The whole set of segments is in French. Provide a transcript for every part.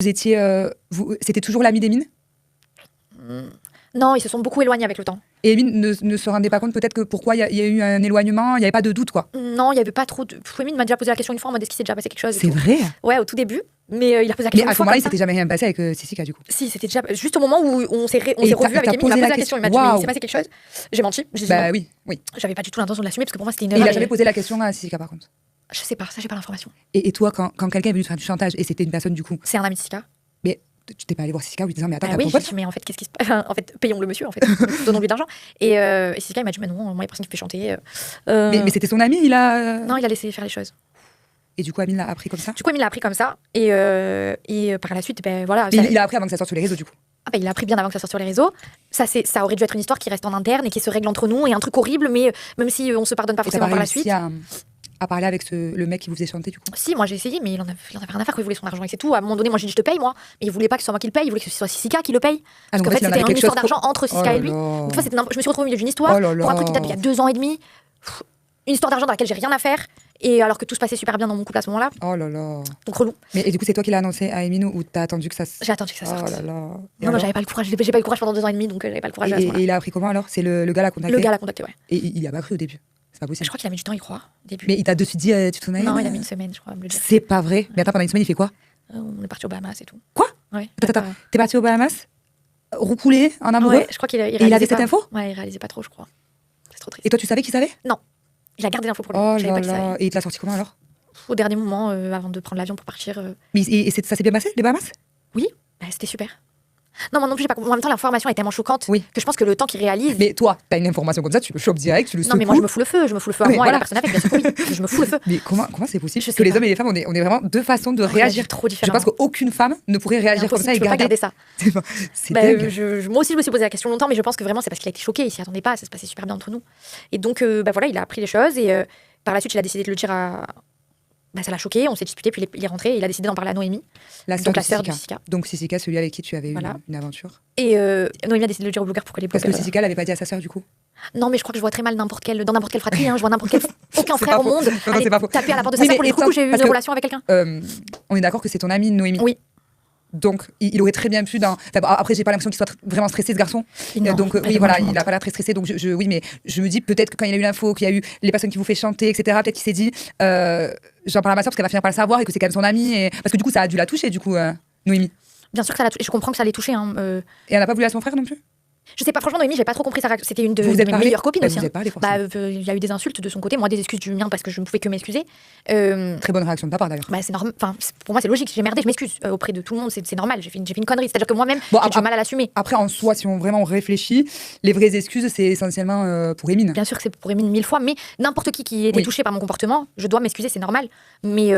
Vous étiez, c'était toujours l'ami d'Emin? Non, ils se sont beaucoup éloignés avec le temps. Et Emin ne se rendait pas compte peut-être que pourquoi il y a eu un éloignement, il n'y avait pas de doute quoi? Non, il n'y avait pas trop de... Emin m'a déjà posé la question une fois en mode est-ce qu'il s'est déjà passé quelque chose. C'est vrai? Ouais, au tout début. Mais il a posé la question Mais à une ce fois moment-là, comme il s'était jamais rien passé avec Sissika du coup? Si, c'était déjà juste au moment où on s'est revu avec Emin, il m'a posé la question. Il m'a dit mais il s'est passé quelque chose. J'ai menti. J'ai dit Bah non. oui. J'avais pas du tout l'intention de l'assumer parce que pour moi c'était une Et il erreur. a jamais posé la question à Sissika par contre? Je sais pas, ça j'ai pas l'information. Et toi, quand quelqu'un est venu te faire du chantage et c'était une personne du coup, C'est un ami de Sissika. mais tu t'es pas allé voir Sissika en lui disant mais attends, t'as Oui, ton pote? mais en fait qu'est-ce qui se passe? En fait, payons le monsieur en fait, donnons-lui de l'argent. Et Sissika il m'a dit mais non, moi il y a personne qui me fait chanter. Mais c'était son ami, il a. Non, il a laissé faire les choses. Et du coup, Amine l'a appris comme ça? Du coup, Emile l'a appris comme ça. Et par la suite, ben voilà. Mais il a appris avant que ça sorte sur les réseaux, du coup. Ah ben, il a appris bien avant que ça sorte sur les réseaux. Ça aurait dû être une histoire qui reste en interne et qui se règle entre nous. Et un truc horrible, mais même si on se pardonne pas forcément par la suite. À parler avec le mec qui vous faisait chanter, du coup? Si, moi j'ai essayé, mais il en avait rien à faire. Il voulait son argent et c'est tout. À un moment donné, moi j'ai dit je te paye, moi. Mais il voulait pas que ce soit moi qui le paye, il voulait que ce soit Sissika qui le paye. Parce qu'en fait, c'était une histoire d'argent entre Sissika et lui. Une fois, je me suis retrouvée au milieu d'une histoire pour un truc qui date d'il y a 2 ans et demi. Une histoire d'argent dans laquelle j'ai rien à faire. Et alors que tout se passait super bien dans mon couple à ce moment-là. Oh là là. Donc relou. Mais et du coup, c'est toi qui l'as annoncé à Emin ou t'as attendu que ça sorte? J'ai attendu que ça sorte. Oh là là. Non, moi j'avais pas le courage. J'ai pas eu le courage pendant 2 ans et demi, donc j'avais pas le courage à ce moment-là. Et il a appris comment alors? C'est le gars l'a contacté? Le gars l'a contacté, ouais. Et il a pas cru au début? C'est pas possible. Je crois qu'il a mis du temps, il croit, au début. Mais il t'a de suite dit, tu te souviens? Non, il a mis une semaine, je crois, à me le dire. C'est pas vrai. Mais attends, pendant une semaine, il fait quoi? On est parti aux Bahamas et tout. Quoi? Ouais. Attends. T'es parti aux Bahamas? Roucoulé en amoureux? Ouais, je crois qu'il a. Et il avait cette info? Ouais, il réalisait pas trop, je crois. C'est trop triste. Et toi, tu savais qu'il savait? Non. Il a gardé l'info pour lui. Oh Je savais là pas qu'il là. savait. Et il te l'a sorti comment alors? Au dernier moment, avant de prendre l'avion pour partir. Mais ça s'est bien passé, les Bahamas? Oui, bah, c'était super. Non, moi non plus, j'ai pas compris. En même temps, l'information est tellement choquante Oui. que je pense que le temps qu'il réalise. Mais toi, t'as une information comme ça, tu le chopes direct, tu le secoues. Non, mais moi, je me fous le feu. Je me fous le feu à moi et à la personne avec, bien sûr que oui. Je me fous le feu. Mais comment c'est possible? Je Parce sais que les pas. hommes et les femmes, on est vraiment deux façons de réagir. Trop Je différemment. pense qu'aucune femme ne pourrait réagir comme ça et Tu peux pas garder ça. C'est dingue. Moi aussi, je me suis posé la question longtemps, mais je pense que vraiment, c'est parce qu'il a été choqué. Il s'y attendait pas. Ça se passait super bien entre nous. Et donc, voilà, il a appris les choses et par la suite, il a décidé de le dire à. Ça l'a choqué, on s'est disputé, puis il est rentré et il a décidé d'en parler à Noémie. La donc la sœur de de Sissika. Donc Sissika, celui avec qui tu avais eu Voilà. une aventure. Et Noémie a décidé de le dire aux blogueurs pour que les Parce blogueurs. que Sissika l'avait pas dit à sa sœur du coup. Non, mais je crois que je vois très mal dans n'importe quelle fratrie. Je vois aucun C'est frère pas au faux. monde Non, aller c'est pas faux. taper à la porte de Oui, sa sœur pour mais lui dire coucou, j'ai eu parce une que- relation avec quelqu'un. On est d'accord que c'est ton ami Noémie. Oui. Donc il aurait très bien pu après j'ai pas l'impression qu'il soit vraiment stressé ce garçon. Non, Donc pas oui de voilà, moi, il a pas l'air très stressé donc oui mais je me dis peut-être que quand il a eu l'info qu'il y a eu les personnes qui vous fait chanter etc. peut-être qu'il s'est dit j'en parle à ma soeur parce qu'elle va finir par le savoir et que c'est quand même son amie et parce que du coup ça a dû la toucher du coup Noémie. Bien sûr que ça l'a touché. Je comprends que ça l'ait touché. Et elle n'a pas voulu à son frère non plus? Je sais pas, franchement, Noémie, j'ai pas trop compris sa réaction. C'était une de Vous êtes mes parlé meilleures copines aussi. Vous êtes parlé forcément. Il y a eu des insultes de son côté, moi des excuses du mien parce que je ne pouvais que m'excuser. Très bonne réaction de ta part d'ailleurs. C'est normal. Enfin, pour moi, c'est logique. Si j'ai merdé, je m'excuse auprès de tout le monde. C'est normal. J'ai fait une connerie. C'est-à-dire que moi-même, j'ai du mal à l'assumer. Après, en soi, si on vraiment réfléchit, les vraies excuses, c'est essentiellement pour Emin. Bien sûr que c'est pour Emin 1000 fois, mais n'importe qui était touché par mon comportement, je dois m'excuser, c'est normal. Mais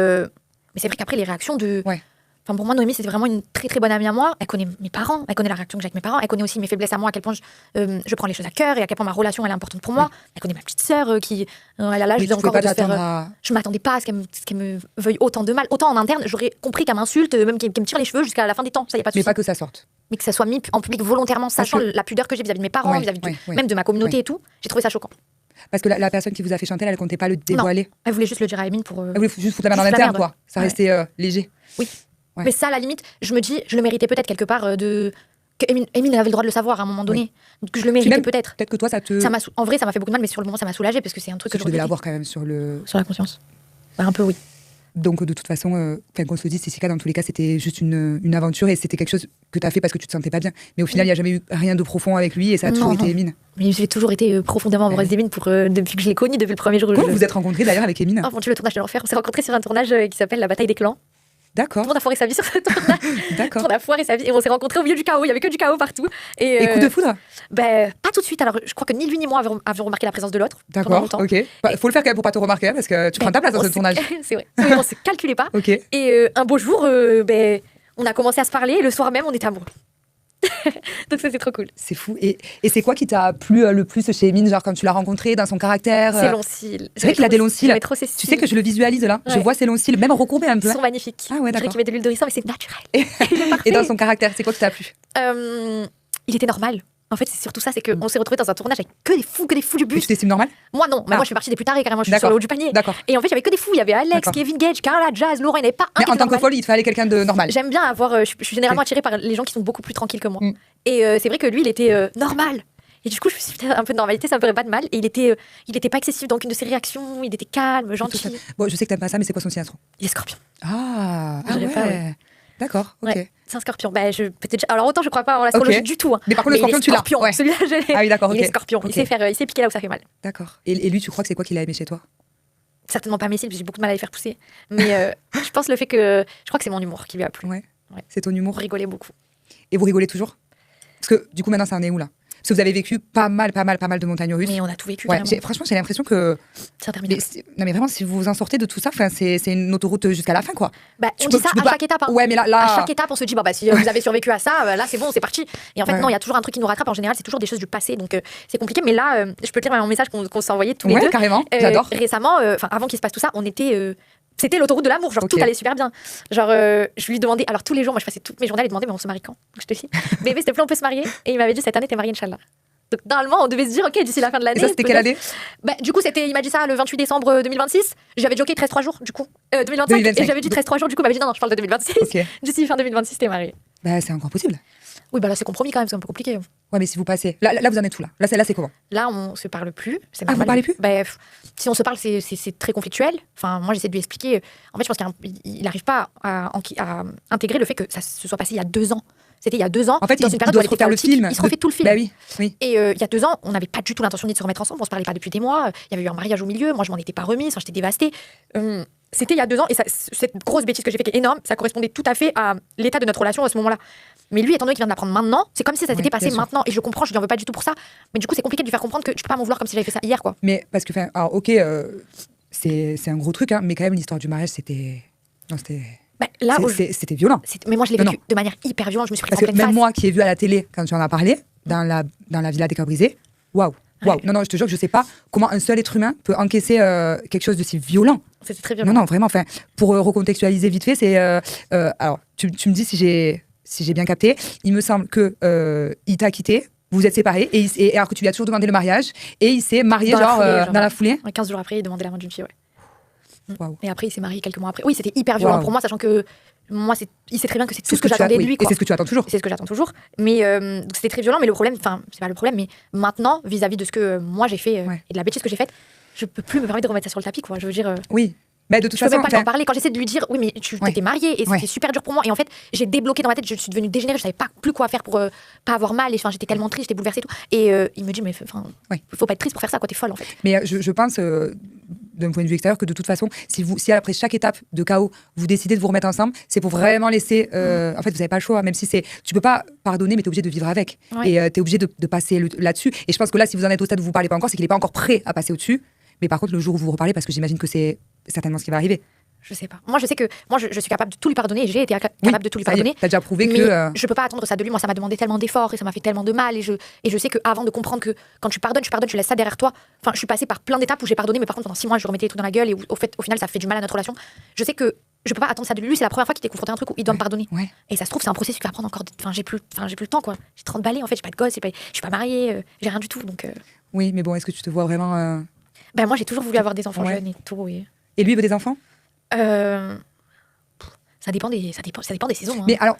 c'est vrai qu'après, les réactions de. Ouais. Enfin, pour moi, Noémie, c'était vraiment une très très bonne amie à moi. Elle connaît mes parents, elle connaît la réaction que j'ai avec mes parents, elle connaît aussi mes faiblesses à moi, à quel point je prends les choses à cœur et à quel point ma relation elle est importante pour moi. Elle connaît ma petite sœur qui elle a l'âge encore de se faire. Je m'attendais pas à ce qu'elle me veuille autant de mal. Autant en interne, j'aurais compris qu'elle m'insulte, même qu'elle me tire les cheveux jusqu'à la fin des temps. Ça y a pas de souci. Mais pas que ça sorte. Mais que ça soit mis en public volontairement, sachant la pudeur que j'ai vis-à-vis de mes parents, vis-à-vis même de ma communauté et tout. J'ai trouvé ça choquant. Parce que la personne qui vous a fait chanter, elle comptait pas le dévoiler. Non, elle voulait juste le dire à Emin pour. Elle voulait juste foutre la main en interne, quoi. Ça restait léger. Oui. Ouais. Mais ça, à la limite, je me dis, je le méritais peut-être quelque part que Emin avait le droit de le savoir à un moment donné. Oui. Donc je le méritais peut-être. Peut-être que toi, en vrai, ça m'a fait beaucoup de mal, mais sur le moment, ça m'a soulagée parce que c'est un truc que tu devais l'avoir quand même sur la conscience. Un peu, oui. Donc de toute façon, qu'on se dise, Sissika, dans tous les cas, c'était juste une aventure et c'était quelque chose que tu as fait parce que tu te sentais pas bien. Mais au final, il n'y a jamais eu rien de profond avec lui et ça a toujours été Emin. Mais j'ai toujours été profondément amoureuse d'Emin depuis que je l'ai connu, depuis le premier jour. Comment vous vous êtes rencontrés d'ailleurs avec Emin? Avant le tournage de l'enfer, on s'est rencontrés sur un tournage qui s'appelle La Bataille des Clans. D'accord. Tout le monde a foiré sa vie sur ce tournage. D'accord. Tout le monde a foiré sa vie et on s'est rencontrés au milieu du chaos. Il y avait que du chaos partout. Et coup de foudre? Pas tout de suite. Alors je crois que ni lui ni moi avions remarqué la présence de l'autre. D'accord. Ok. Faut le faire quand même pour pas te remarquer parce que tu prends ta place dans ce tournage. C'est vrai. On se calculait pas. Ok. Et un beau jour, on a commencé à se parler et le soir même, on était amoureux. Donc ça c'est trop cool. C'est fou. Et c'est quoi qui t'a plu le plus chez Emin, genre quand tu l'as rencontré, dans son caractère? Ses longs cils. C'est vrai qu'il a des longs cils. Tu sais que je le visualise là. Ouais. Je vois ses longs cils, même recourbés un peu. Ils sont magnifiques. Ah ouais, d'accord. Je dirais qu'il met de l'huile de ricin, mais c'est naturel. Et dans son caractère, c'est quoi qui t'a plu? Il était normal. En fait, c'est surtout ça, c'est qu'on s'est retrouvés dans un tournage avec que des fous du bus. Tu t'estimes normal? Moi, non. Mais moi, je fais partie des plus tarés, carrément. Je suis sur le haut du panier. D'accord. Et en fait, il y avait que des fous. Il y avait Alex, Kevin Gage, Carla, Jazz, Laura. Il n'y avait pas un. Mais en tant que folle, il te fallait quelqu'un de normal. J'aime bien avoir. Je suis généralement attirée par les gens qui sont beaucoup plus tranquilles que moi. Et c'est vrai que lui, il était normal. Et du coup, je me suis dit, un peu de normalité, ça me ferait pas de mal. Et il était pas excessif dans aucune de ses réactions. Il était calme, gentil. Bon, je sais que t'aimes pas ça, mais c'est quoi son signe astro? Il est scorpion. Ah ouais. Pas, ouais. D'accord, ok. Ouais, c'est un scorpion. Alors autant je crois pas en l'astrologie du tout. Hein. Mais par contre, le scorpion, tu l'as. Ouais. Celui-là, je l'ai. Ah oui, d'accord, ok. Il est scorpion. Il sait piquer là où ça fait mal. D'accord. Et lui, tu crois que c'est quoi qu'il a aimé chez toi? Certainement pas mes cils, parce que j'ai beaucoup de mal à les faire pousser. Mais je pense le fait que. Je crois que c'est mon humour qui lui a plu. Ouais. C'est ton humour. On rigolait beaucoup. Et vous rigolez toujours? Parce que du coup, maintenant, ça en est où là? Parce que vous avez vécu pas mal de montagnes russes. Mais on a tout vécu. Ouais, franchement, j'ai l'impression que. C'est interminable. Non, mais vraiment, si vous en sortez de tout ça, c'est une autoroute jusqu'à la fin, quoi. Bah, on dit ça à chaque étape. Hein. Ouais, mais là. À chaque étape, on se dit, si vous avez survécu à ça, là, c'est bon, c'est parti. Et en fait, non, il y a toujours un truc qui nous rattrape. En général, c'est toujours des choses du passé. Donc, c'est compliqué. Mais là, je peux te lire un message qu'on s'est envoyé tous les deux. Ouais, carrément. J'adore. Récemment, avant qu'il se passe tout ça, on était. C'était l'autoroute de l'amour, genre tout allait super bien. Genre, je lui demandais, alors tous les jours, moi je passais toutes mes journées à lui demander, mais on se marie quand? Donc je te dis, bébé, s'il te plaît, on peut se marier? Et il m'avait dit, cette année, t'es mariée, Inch'Allah. Donc normalement, on devait se dire, ok, d'ici la fin de l'année. Et ça, c'était quelle année? Du coup, il m'a dit ça le 28 décembre 2026. J'avais dit, ok, 13-3 jours, du coup. 2025. Et j'avais dit 13-3 jours, du coup, il m'avait dit, non, je parle de 2026. D'ici fin 2026, t'es mariée. Bah, c'est encore possible. Oui, là, c'est compromis quand même, c'est un peu compliqué. Ouais, mais si vous passez. Là vous en êtes où là? Là, c'est comment? Là, on se parle plus. Ah, vous parlez plus? Si on se parle, c'est très conflictuel. Enfin, moi, j'essaie de lui expliquer. En fait, je pense qu'il n'arrive pas à intégrer le fait que ça se soit passé il y a 2 ans. C'était il y a 2 ans. En fait, il doit se refaire le film. Il se refait tout le film. Bah oui. Et il y a 2 ans, on n'avait pas du tout l'intention de se remettre ensemble. On se parlait pas depuis des mois. Il y avait eu un mariage au milieu. Moi, je m'en étais pas remise. J'étais dévastée. C'était il y a 2 ans. Et cette grosse bêtise que j'ai fait, qui est énorme, ça correspondait tout à fait à l'état de notre relation à ce moment-là. Mais lui, étant donné qu'il vient de l'apprendre maintenant, c'est comme si ça s'était passé maintenant. Et je comprends, je lui en veux pas du tout pour ça. Mais du coup, c'est compliqué de lui faire comprendre que tu peux pas m'en vouloir comme si j'avais fait ça hier, quoi. Mais parce que, alors, ok, c'est un gros truc, hein, mais quand même, l'histoire du mariage, c'était. Non, c'était. C'était violent. Mais moi, je l'ai vécu de manière hyper violente. Je me suis pris parce que même moi qui ai vu à la télé, quand tu en as parlé, dans la villa des cœurs brisés, waouh. Non, je te jure que je sais pas comment un seul être humain peut encaisser quelque chose de si violent. C'était très violent. Non, vraiment. Enfin, pour recontextualiser vite fait, c'est. Alors, tu me dis si j'ai bien capté. Il me semble que il t'a quitté. Vous êtes séparés et alors que tu lui as toujours demandé le mariage et il s'est marié dans la foulée. 15 jours après, il demandait la main d'une fille, ouais. Wow. Et après, il s'est marié quelques mois après. Oui, c'était hyper violent pour moi, sachant que moi, il sait très bien que c'est tout ce que j'attendais de lui. Et c'est ce que tu attends toujours. C'est ce que j'attends toujours. Mais donc c'était très violent. Mais le problème, enfin, c'est pas le problème, mais maintenant, vis-à-vis de ce que moi j'ai fait et de la bêtise que j'ai faite, je peux plus me permettre de remettre ça sur le tapis, quoi. Je veux dire. Oui. Bah, de toute façon, je peux même pas t'en parler quand j'essaie de lui dire oui mais tu t'étais mariée et c'était super dur pour moi et en fait j'ai débloqué dans ma tête, je suis devenue dégénérée, je savais pas plus quoi faire pour pas avoir mal et j'étais tellement triste, j'étais bouleversée et tout et il me dit mais faut pas être triste pour faire ça, quoi, t'es folle en fait. Mais je pense d'un point de vue extérieur que de toute façon si après chaque étape de chaos vous décidez de vous remettre ensemble, c'est pour vraiment laisser en fait vous avez pas le choix, même si tu peux pas pardonner mais t'es obligé de vivre avec et t'es obligé de passer là-dessus et je pense que là si vous en êtes au stade où vous parlez pas encore, c'est qu'il est pas encore prêt à passer au-dessus. Mais par contre, le jour où vous reparlez, parce que j'imagine que c'est certainement ce qui va arriver. Je sais pas. Moi, je sais que je suis capable de tout lui pardonner et j'ai été capable de tout lui pardonner. T'as déjà prouvé mais que. Je peux pas attendre ça de lui. Moi, ça m'a demandé tellement d'efforts et ça m'a fait tellement de mal. Et je sais qu'avant de comprendre que quand tu pardonnes, tu laisses ça derrière toi. Enfin, je suis passée par plein d'étapes où j'ai pardonné, mais par contre, pendant 6 mois, je remettais les trucs dans la gueule et au final, ça fait du mal à notre relation. Je sais que je peux pas attendre ça de lui. C'est la première fois qu'il t'est confronté à un truc où il doit me pardonner. Ouais. Et ça se trouve, c'est un processus qui va prendre encore. Enfin, j'ai plus le temps, quoi. J'ai 30 balais, en fait, j'ai pas de gosse, je suis pas mariée, j'ai rien du tout. Donc. Oui, mais bon, est-ce que tu te vois vraiment. Moi, j'ai toujours voulu avoir des enfants jeunes et tout. Oui. Et lui, il veut des enfants? Ça dépend des saisons. Hein. Mais alors,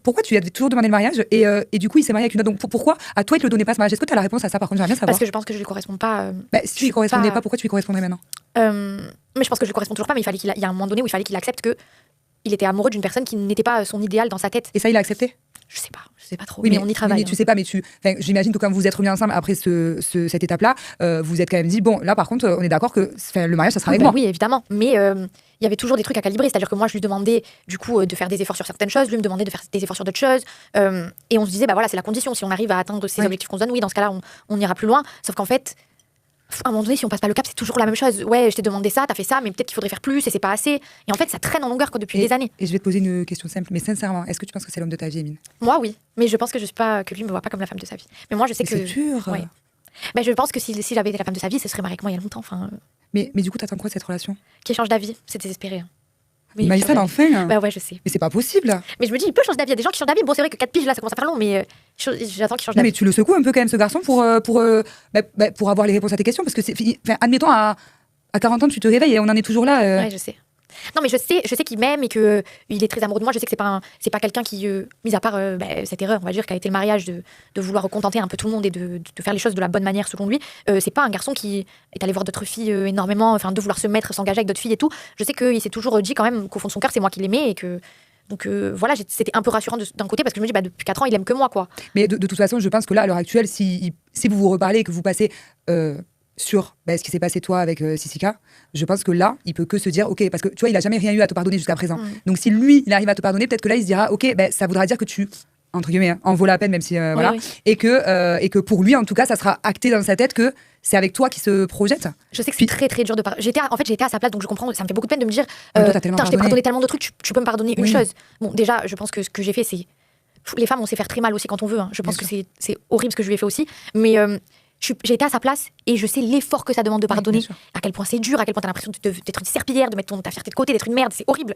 pourquoi tu lui as toujours demandé le mariage et du coup, il s'est marié avec une autre? Donc pourquoi à toi, il te le donnait pas ce mariage? Est-ce que tu as la réponse à ça? Par contre, j'aimerais bien savoir. Parce que je pense que je lui corresponds pas. Si tu lui correspondais pas, pourquoi tu lui correspondrais maintenant? Mais je pense que je lui corresponds toujours pas. Mais il y a un moment donné où il fallait qu'il accepte que il était amoureux d'une personne qui n'était pas son idéal dans sa tête. Et ça, il a accepté? Je sais pas trop. Oui, mais on y travaille. Mais tu sais pas, mais j'imagine que quand vous vous êtes remis ensemble après cette étape-là, vous êtes quand même dit bon, là par contre, on est d'accord que le mariage, ça sera avec moi. Oui, évidemment. Mais il y avait toujours des trucs à calibrer. C'est-à-dire que moi, je lui demandais du coup de faire des efforts sur certaines choses, lui me demandait de faire des efforts sur d'autres choses. Et on se disait, bah voilà, c'est la condition. Si on arrive à atteindre ces objectifs qu'on se donne, oui, dans ce cas-là, on ira plus loin. Sauf qu'en fait, à un moment donné, si on passe pas le cap, c'est toujours la même chose. Ouais, je t'ai demandé ça, t'as fait ça, mais peut-être qu'il faudrait faire plus et c'est pas assez. Et en fait, ça traîne en longueur depuis des années. Et je vais te poser une question simple, mais sincèrement, est-ce que tu penses que c'est l'homme de ta vie, Émine? Moi, oui. Mais je pense que lui me voit pas comme la femme de sa vie. Mais moi, je sais que. C'est dur. Ouais. Je pense que si j'avais été la femme de sa vie, ce serait marié avec moi il y a longtemps. Mais du coup, t'attends quoi de cette relation? Qui change d'avis, c'est désespéré. Hein. Oui, Maïssa, enfin. Bah ouais, je sais. Mais c'est pas possible. Mais je me dis, il peut changer d'avis. Il y a des gens qui changent d'avis. Bon, c'est vrai que 4 piges, là, ça commence à faire long, mais j'attends qu'il change d'avis. Mais tu le secoues un peu quand même, ce garçon, pour avoir les réponses à tes questions. Parce que, admettons, à 40 ans, tu te réveilles et on en est toujours là. Ouais, je sais. Non, mais je sais qu'il m'aime et qu'il est très amoureux de moi. Je sais que c'est pas quelqu'un qui, mis à part cette erreur, on va dire, qui a été le mariage de vouloir contenter un peu tout le monde et de faire les choses de la bonne manière selon lui. C'est pas un garçon qui est allé voir d'autres filles énormément, enfin de vouloir s'engager avec d'autres filles et tout. Je sais qu'il s'est toujours dit quand même qu'au fond de son cœur, c'est moi qui l'aimais et que. Donc voilà, c'était un peu rassurant d'un côté parce que je me dis, depuis 4 ans, il aime que moi, quoi. Mais de toute façon, je pense que là, à l'heure actuelle, si vous vous reparlez et que vous passez sur ce qui s'est passé toi avec Sissika, je pense que là, il peut que se dire, ok, parce que tu vois, il a jamais rien eu à te pardonner jusqu'à présent. Donc si lui, il arrive à te pardonner, peut-être que là, il se dira, ok, ça voudra dire que tu, entre guillemets, en vaut la peine, même si, voilà, oui. Et que pour lui, en tout cas, ça sera acté dans sa tête que c'est avec toi qui se projette. Je sais que c'est très très dur de pardonner. J'ai été à sa place, donc je comprends, ça me fait beaucoup de peine de me dire, je t'ai pardonné tellement de trucs, tu peux me pardonner une chose. Bon, déjà, je pense que ce que j'ai fait, c'est... Les femmes, on sait faire très mal aussi quand on veut. Hein. Je pense que c'est horrible ce que je lui ai fait aussi. Mais... j'ai été à sa place et je sais l'effort que ça demande de pardonner, à quel point c'est dur, à quel point t'as l'impression d'être une serpillière, de mettre ta fierté de côté, d'être une merde, c'est horrible.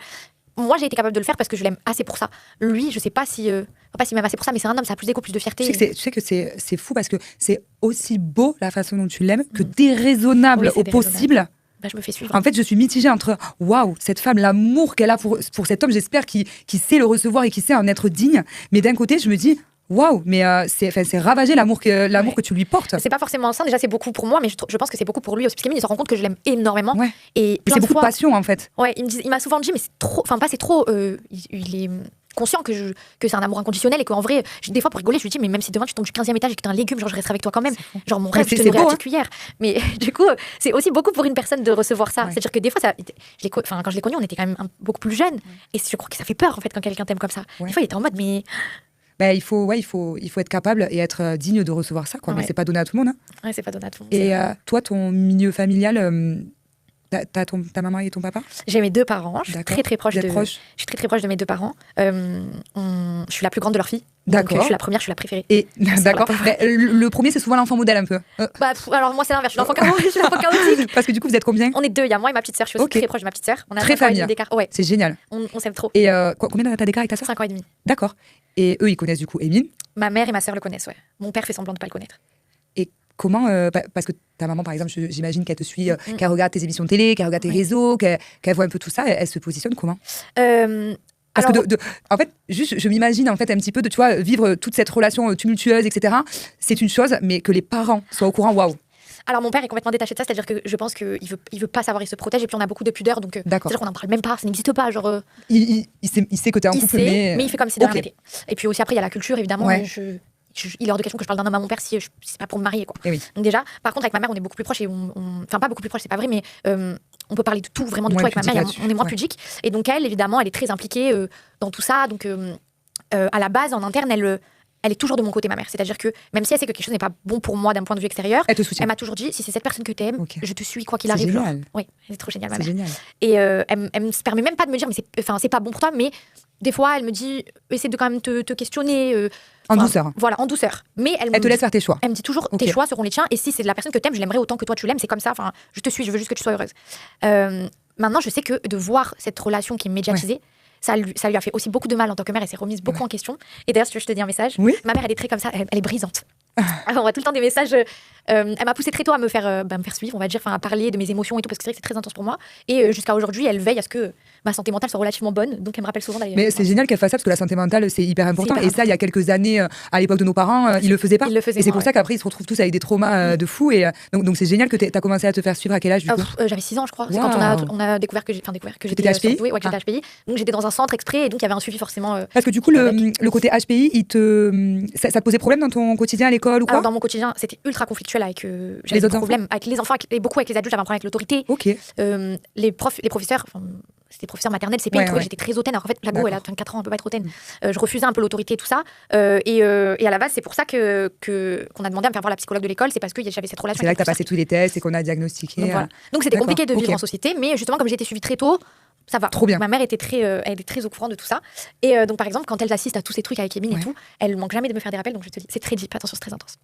Moi, j'ai été capable de le faire parce que je l'aime assez pour ça. Lui, je sais pas s'il m'aime assez pour ça, mais c'est un homme, ça a plus d'égo, plus de fierté. Tu sais que c'est fou parce que c'est aussi beau la façon dont tu l'aimes que déraisonnable au possible. Bah, je me fais suivre. En fait, je suis mitigée entre waouh, cette femme, l'amour qu'elle a pour cet homme, j'espère qu'il sait le recevoir et qu'il sait en être digne. Mais d'un côté, je me dis waouh, mais c'est ravager l'amour que tu lui portes. C'est pas forcément ça, déjà c'est beaucoup pour moi, mais je pense que c'est beaucoup pour lui aussi. Parce qu'il se rend compte que je l'aime énormément. Ouais. Et c'est beaucoup de passion en fait. Ouais, il m'a souvent dit, mais c'est trop. Enfin, pas c'est trop. Il est conscient que c'est un amour inconditionnel et qu'en vrai, des fois pour rigoler, je lui dis, mais même si demain tu tombes du 15e étage et que t'es un légume, genre je resterai avec toi quand même. Genre mon rêve, je te nourris à petite cuillère. Mais du coup, c'est aussi beaucoup pour une personne de recevoir ça. Ouais. C'est-à-dire que des fois, quand je l'ai connu, on était quand même beaucoup plus jeunes. Et je crois que ça fait peur en fait quand quelqu'un t'aime comme ça. Ouais. Des fois, il était en mode, mais. Il faut être capable et être digne de recevoir ça, quoi. Ouais. Mais c'est pas donné à tout le monde. Hein. Ouais, c'est pas donné à tout le monde. Et toi, ton milieu familial, t'as ta maman et ton papa ? J'ai mes 2 parents. Je suis très très proche Je suis très très proche de mes 2 parents. Je suis la plus grande de leurs filles. D'accord. Donc, je suis la première, je suis la préférée. Et d'accord. Le premier, c'est souvent l'enfant modèle un peu. Alors moi, c'est l'inverse. Je suis l'enfant chaotique. Parce que du coup, vous êtes combien ? On est 2. Il y a moi et ma petite sœur. Je suis aussi très proche de ma petite sœur. On a très familial. Ouais. C'est génial. On s'aime trop. Et combien t'as d'écart avec ta sœur ? 5 ans et demi. D'accord. Et eux, ils connaissent du coup Émile ? Ma mère et ma sœur le connaissent, ouais. Mon père fait semblant de pas le connaître. Et comment parce que ta maman, par exemple, j'imagine qu'elle te suit, qu'elle regarde tes émissions de télé, qu'elle regarde tes réseaux, qu'elle voit un peu tout ça. Elle se positionne comment ? Parce que en fait, juste, je m'imagine en fait un petit peu de, tu vois, vivre toute cette relation tumultueuse, etc. C'est une chose, mais que les parents soient au courant, waouh. Alors mon père est complètement détaché de ça, c'est-à-dire que je pense qu'il veut pas savoir, il se protège et puis on a beaucoup de pudeur, donc c'est-à-dire qu'on n'en parle même pas, ça n'existe pas, genre. Il sait que t'es en couple, mais il fait comme si de rien n'était. Et puis aussi après il y a la culture évidemment. Ouais. Il est hors de question que je parle d'un homme à mon père si c'est pas pour me marier, quoi. Oui. Donc déjà, par contre avec ma mère on est beaucoup plus proches et enfin pas beaucoup plus proches, c'est pas vrai, mais on peut parler de tout, vraiment de tout avec ma mère. On est moins pudique. Et donc elle évidemment elle est très impliquée dans tout ça, donc à la base en interne elle est toujours de mon côté, ma mère. C'est-à-dire que même si elle sait que quelque chose n'est pas bon pour moi d'un point de vue extérieur, elle m'a toujours dit, si c'est cette personne que t'aimes, je te suis quoi qu'il arrive. C'est génial. Oui, elle est trop géniale, ma mère. Génial. Et elle me se permet même pas de me dire, mais c'est pas bon pour toi, mais des fois, elle me dit, essaie de quand même te questionner. En douceur. Voilà, en douceur. Mais elle te laisse faire tes choix. Elle me dit toujours, tes choix seront les tiens, et si c'est de la personne que t'aimes, je l'aimerais autant que toi tu l'aimes, c'est comme ça, enfin, je te suis, je veux juste que tu sois heureuse. Maintenant, je sais que de voir cette relation qui est médiatisée, ça lui a fait aussi beaucoup de mal en tant que mère. Elle s'est remise beaucoup en question. Et d'ailleurs, si tu veux, je te dis un message. Oui. Ma mère, elle est très comme ça. Elle est brisante. On voit tout le temps des messages. Elle m'a poussée très tôt à me faire suivre, on va dire, à parler de mes émotions et tout, parce que c'est vrai que c'est très intense pour moi. Et jusqu'à aujourd'hui, elle veille à ce que ma santé mentale soit relativement bonne. Donc, elle me rappelle souvent d'ailleurs. Mais c'est génial qu'elle fasse ça, parce que la santé mentale, c'est hyper important. Et ça, il y a quelques années, à l'époque de nos parents, ils le faisaient pas. Et c'est pour ça qu'après, ils se retrouvent tous avec des traumas de fous. Et donc, c'est génial que tu as commencé à te faire suivre à quel âge, du coup ? J'avais 6 ans, je crois. C'est quand on a découvert que j'étais HPI. Oui, que j'étais HPI. Donc, j'étais dans un centre exprès, et donc il y avait un suivi forcément. Parce que du coup, le côté HPI, ça te posait problème dans ton quotidien à l'école ou quoi ? Alors, dans mon quotidien, c'était ultra conflictuel avec j'avais des problèmes avec les enfants, beaucoup avec les adultes, j'avais un problème avec l'autorité. Les professeurs, c'était professeur maternel, c'est pas que j'étais très hautaine. Alors en fait, la go, elle a 24 ans, elle peut pas être hautaine. Je refusais un peu l'autorité et tout ça. Et à la base, c'est pour ça qu'on a demandé à me faire voir la psychologue de l'école, c'est parce que j'avais cette relation. C'est là que t'as passé tous les tests et qu'on a diagnostiqué. Donc, voilà. Donc c'était compliqué de vivre en société, mais justement, comme j'ai été suivie très tôt, ça va. Trop bien. Ma mère était très au courant de tout ça. Et donc, par exemple, quand elle assiste à tous ces trucs avec Émile et tout, elle manque jamais de me faire des rappels. Donc, je te dis, c'est très deep, attention, c'est très intense.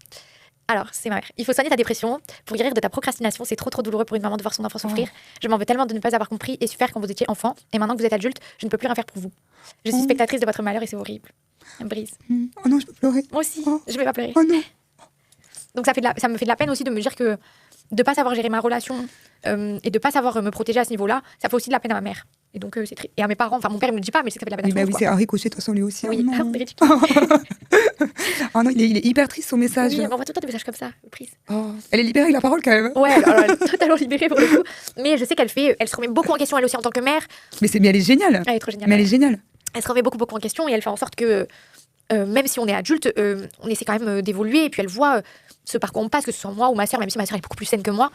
Alors, c'est ma mère. Il faut soigner ta dépression pour guérir de ta procrastination. C'est trop douloureux pour une maman de voir son enfant souffrir. Je m'en veux tellement de ne pas avoir compris et su faire quand vous étiez enfant. Et maintenant que vous êtes adulte, je ne peux plus rien faire pour vous. Je suis spectatrice de votre malheur et c'est horrible. Elle me brise. Oh non, je peux pleurer. Moi aussi, je vais pas pleurer. Oh non. Donc ça me fait de la peine aussi de me dire que de pas savoir gérer ma relation et de pas savoir me protéger à ce niveau-là, ça fait aussi de la peine à ma mère. Et donc c'est triste. Et à mes parents, enfin mon père il me le dit pas, mais c'est que ça fait de la peine à tout le monde. C'est un ricochet de toute façon lui aussi. Oui, oh non. ridicule. Oh non, il est hyper triste son message. Oui, elle m'envoie tout le temps des messages comme ça, prise. Oh. Elle est libérée avec la parole quand même. Ouais, alors, elle est totalement libérée pour le coup. Mais je sais elle se remet beaucoup en question elle aussi en tant que mère. Mais elle est géniale. Elle est trop géniale. Mais elle est géniale. Elle se remet beaucoup en question et elle fait en sorte que même si on est adulte, on essaie quand même d'évoluer et puis elle voit ce parcours on passe, que ce soit moi ou ma sœur, même si ma sœur est beaucoup plus saine que moi.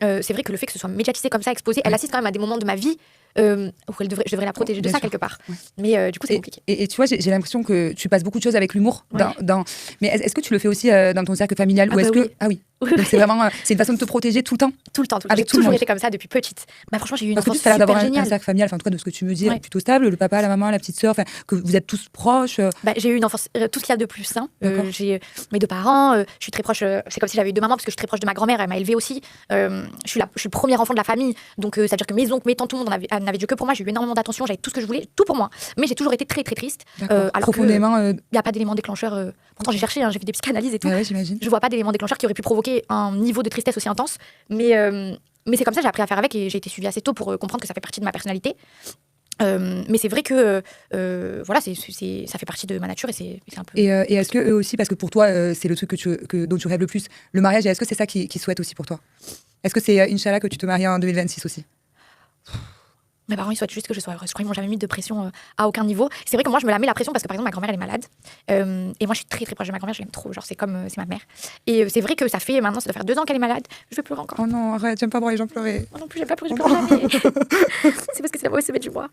C'est vrai que le fait que ce soit médiatisé comme ça, exposé, elle assiste quand même à des moments de ma vie où je devrais la protéger de ça quelque part. Ouais. Mais du coup, c'est compliqué. Et tu vois, j'ai l'impression que tu passes beaucoup de choses avec l'humour. Ouais. Mais est-ce que tu le fais aussi dans ton cercle familial ou est-ce que... Ah oui. Donc c'est vraiment c'est une façon de te protéger tout le temps. Tout le temps. J'ai toujours été comme ça depuis petite. Bah, franchement, j'ai eu une enfance super d'avoir géniale. Un cercle familial, enfin en tout cas de ce que tu me dis, plutôt stable. Le papa, la maman, la petite sœur, que vous êtes tous proches. Bah, j'ai eu une enfance tout ce qu'il y a de plus sain. J'ai mes deux parents. Je suis très proche. C'est comme si j'avais eu deux mamans parce que je suis très proche de ma grand-mère. Elle m'a élevée aussi. Je suis le premier enfant de la famille. Donc ça veut dire que mes oncles, mes tantes, tout le monde n'avait Dieu que pour moi. J'ai eu énormément d'attention. J'avais tout ce que je voulais, tout pour moi. Mais j'ai toujours été très triste. Alors profondément. Il n'y a pas d'élément déclencheur. Pourtant j'ai cherché, j'ai fait des psychanalyses et tout. Ouais, j'imagine. Je vois pas d'élément déclencheur qui aurait pu provoquer un niveau de tristesse aussi intense. Mais c'est comme ça, j'ai appris à faire avec et j'ai été suivie assez tôt pour comprendre que ça fait partie de ma personnalité. Mais c'est vrai que voilà, ça fait partie de ma nature et c'est un peu. Et est-ce que eux aussi, parce que pour toi, c'est le truc dont tu rêves le plus, le mariage, est-ce que c'est ça qu'ils souhaitent aussi pour toi? Est-ce que c'est Inch'Allah que tu te maries en 2026 aussi? Mes parents, ils souhaitent juste que je sois heureuse. Je crois qu'ils m'ont jamais mis de pression à aucun niveau. C'est vrai que moi, je me la mets la pression parce que, par exemple, ma grand-mère, elle est malade. Et moi, je suis très proche de ma grand-mère. Je l'aime trop. Genre, c'est ma mère. Et c'est vrai que ça doit faire 2 ans qu'elle est malade. Je vais pleurer encore. Oh non, arrête, j'aime pas voir les gens pleurer. Moi non plus, j'aime pas pleurer, je pleure jamais. C'est parce que c'est la mauvaise semaine du mois.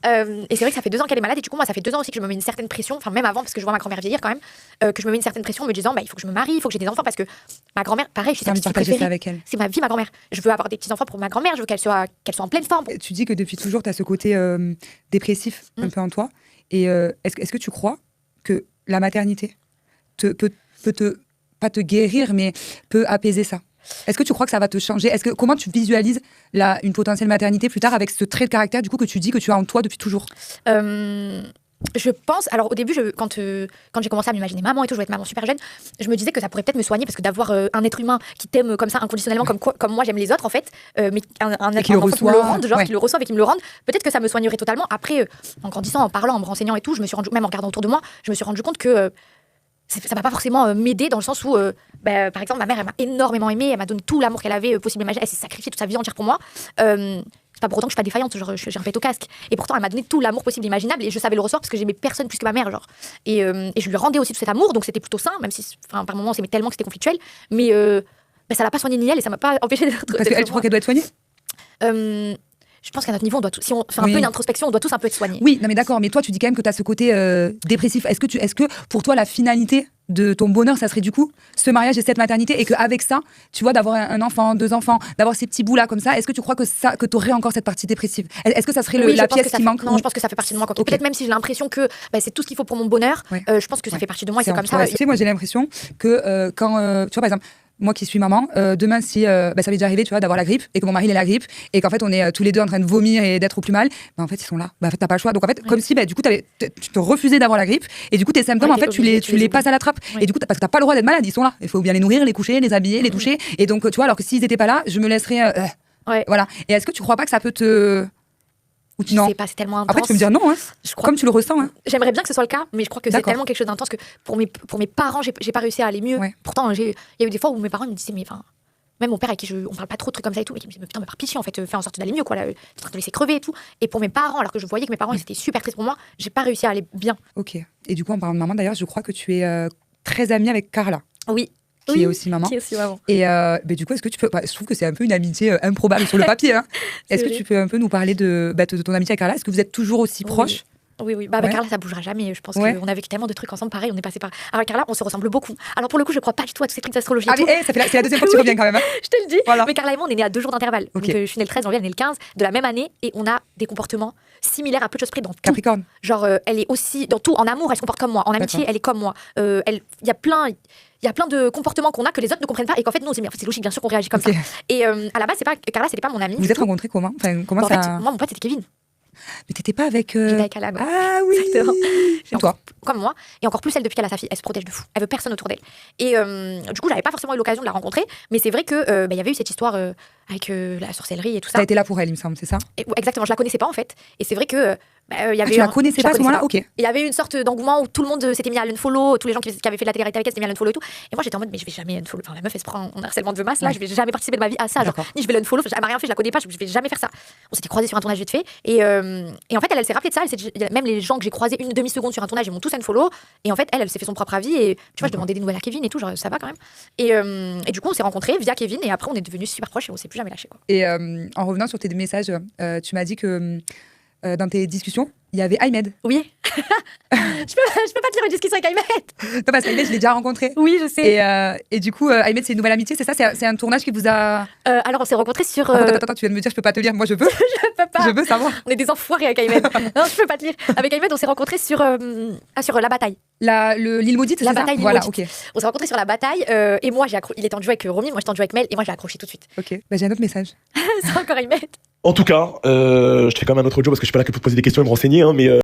Et c'est vrai que ça fait 2 ans qu'elle est malade. Et du coup, moi, ça fait 2 ans aussi que je me mets une certaine pression. Enfin, même avant, parce que je vois ma grand-mère vieillir quand même. Que je me mets une certaine pression en me disant, il faut que je me marie, il faut que j'ai des enfants. Parce que ma grand-mère, pareil, je suis sa petite préférée. Avec elle. C'est ma vie, ma grand-mère. Je veux avoir des petits-enfants pour ma grand-mère. Je veux qu'elle soit en pleine forme. Tu dis que depuis toujours, tu as ce côté dépressif un peu en toi. Et est-ce que tu crois que la maternité peut pas te guérir, mais peut apaiser ça? Est-ce que tu crois que ça va te changer? Comment tu visualises une potentielle maternité plus tard avec ce trait de caractère du coup que tu dis que tu as en toi depuis toujours? Je pense, alors au début, quand j'ai commencé à m'imaginer maman et tout, je voulais être maman super jeune, je me disais que ça pourrait peut-être me soigner parce que d'avoir un être humain qui t'aime comme ça inconditionnellement, comme moi j'aime les autres en fait, mais un enfant qui me le rende, genre qui le reçoive et qui me le rende, peut-être que ça me soignerait totalement. Après, en grandissant, en parlant, en me renseignant et tout, je me suis rendu, même en regardant autour de moi, je me suis rendu compte que ça va pas forcément m'aider dans le sens où, par exemple, ma mère, elle m'a énormément aimée, elle m'a donné tout l'amour qu'elle avait possible et imaginaire, elle s'est sacrifiée toute sa vie entière pour moi. C'est pas pour autant que je suis pas défaillante, genre j'ai un pet au casque. Et pourtant, elle m'a donné tout l'amour possible et imaginable et je savais le recevoir parce que j'aimais personne plus que ma mère, genre. Et je lui rendais aussi tout cet amour, donc c'était plutôt sain, même si, par moments, on s'aimait tellement que c'était conflictuel. Mais ça l'a pas soigné ni elle et ça m'a pas empêché d'être. Parce qu'elle, tu crois qu'elle doit être soignée? Je pense qu'à notre niveau, on doit si on fait un peu une introspection, on doit tous un peu être soignés. Oui, non mais d'accord, mais toi tu dis quand même que tu as ce côté dépressif. Est-ce que pour toi la finalité de ton bonheur, ça serait du coup ce mariage et cette maternité et qu'avec ça, tu vois, d'avoir un enfant, 2 enfants, d'avoir ces petits bouts là comme ça, est-ce que tu crois que tu aurais encore cette partie dépressive? Est-ce que ça serait la pièce qui manque? Non, je pense que ça fait partie de moi. Peut-être même si j'ai l'impression que c'est tout ce qu'il faut pour mon bonheur, je pense que ça fait partie de moi et c'est comme ça. Tu sais, moi j'ai l'impression que quand, tu vois par exemple, moi qui suis maman, demain si ça m'est déjà arrivé, tu vois, d'avoir la grippe et que mon mari il a la grippe et qu'en fait on est tous les deux en train de vomir et d'être au plus mal, en fait ils sont là. En fait t'as pas le choix. Donc en fait comme si du coup tu te refusais d'avoir la grippe et du coup tes symptômes en fait tu les passes à la trappe. Et du coup parce que t'as pas le droit d'être malade, ils sont là. Il faut bien les nourrir, les coucher, les habiller, les toucher. Et donc tu vois, alors que s'ils étaient pas là, je me laisserais. Voilà. Et est-ce que tu crois pas que ça peut te je sais pas, c'est tellement intense. Après, tu peux me dire non, comme tu le ressens. J'aimerais bien que ce soit le cas, mais je crois que c'est tellement quelque chose d'intense que pour mes parents, j'ai pas réussi à aller mieux. Ouais. Pourtant, il y a eu des fois où mes parents me disaient, mais enfin, même mon père avec qui on parle pas trop de trucs comme ça et tout, mais qui me disait, mais putain, mais par pitié, en fait, fais en sorte d'aller mieux, quoi. T'es en train de laisser crever et tout. Et pour mes parents, alors que je voyais que mes parents, ils étaient super tristes pour moi, j'ai pas réussi à aller bien. Ok. Et du coup, en parlant de maman, d'ailleurs, je crois que tu es très amie avec Carla. Oui. Qui est aussi maman. Et du coup, est-ce que tu peux... je trouve que c'est un peu une amitié improbable sur le papier. Est-ce que tu peux un peu nous parler de ton amitié avec Carla? Est-ce que vous êtes toujours aussi proches? Oui. Bah, avec Carla, ça bougera jamais. Je pense qu'on a vécu tellement de trucs ensemble. Pareil, on est passé par. Alors, Carla, on se ressemble beaucoup. Alors, pour le coup, je crois pas du tout à tous ces trucs d'astrologie. Ah, mais c'est la deuxième fois que tu reviens quand même. Hein. Je te le dis. Voilà. Mais Carla et moi, on est nés à 2 jours d'intervalle. Donc, je suis née le 13 janvier, elle est née le 15 de la même année. Et on a des comportements similaires à peu de choses près dans tout. Capricorne. Genre, elle est aussi dans tout. En amour, elle se comporte comme moi. En amitié, elle est comme moi. Il y a plein de comportements qu'on a que les autres ne comprennent pas et qu'en fait nous on se dit mais en fait c'est logique bien sûr qu'on réagit comme ça. Et à la base Carla c'était pas mon amie. Vous êtes rencontrés comment En fait moi mon pote c'était Kevin. Mais t'étais pas avec. J'étais avec Alaba. Ah oui. Exactement. Et toi comme moi et encore plus elle depuis qu'elle a sa fille, elle se protège de fou. Elle veut personne autour d'elle. Et du coup j'avais pas forcément eu l'occasion de la rencontrer, mais c'est vrai que il y avait eu cette histoire avec la sorcellerie et tout ça. T'as été là pour elle il me semble, c'est ça? Exactement, je la connaissais pas en fait. Et c'est vrai que il y avait tu la connaissais pas à ce moment-là? Ok. Il y avait une sorte d'engouement où tout le monde s'était mis à l'unfollow, tous les gens qui avaient fait de la télé-réalité avec elle s'étaient mis à l'unfollow et tout. Et moi j'étais en mode mais je vais jamais unfollow. Enfin la meuf elle se prend en harcèlement de masse là, je vais jamais participer de ma vie à ça. Genre, ni je vais l'unfollow, elle m'a rien fait, je la connais pas, je vais jamais faire ça. On s'était croisés sur un tournage vite fait et en fait elle s'est rappelée de ça, même les gens que j'ai croisés une demi-seconde sur un tournage ils m'ont tous unfollow et en fait elle s'est fait son propre avis et tu vois je demandais des nouvelles à Kevin et tout, genre ça va quand même. Et du coup on s'est rencontrés via Kevin et après on est devenus super proches et on s'est plus jamais lâchés quoi. Et en revenant sur tes messages, tu m'as dit que dans tes discussions, il y avait Aymed. Oui. je peux pas te dire une discussion avec Aymed. Non, parce qu'Aymed, je l'ai déjà rencontré. Oui, je sais. Et du coup, Aymed, c'est une nouvelle amitié, c'est ça? C'est un tournage qui vous a... alors, on s'est rencontrés sur... Attends, tu viens de me dire, je peux pas te lire. Moi, je veux. Je peux pas. Je veux savoir. On est des enfoirés avec Aymed. Non, je peux pas te lire. Avec Aymed, on s'est rencontrés sur La Bataille. L'île maudite, c'est ça? La Bataille, voilà, ok. On s'est rencontrés sur La Bataille. Et moi, il était en duo avec Romy, moi j'étais en duo avec Mel, et moi j'ai accroché tout de suite. Ok. Bah, j'ai un autre message. C'est encore Aymed. En tout cas, je te fais quand même un autre job parce que je suis pas là que pour te poser des questions et me renseigner, hein, mais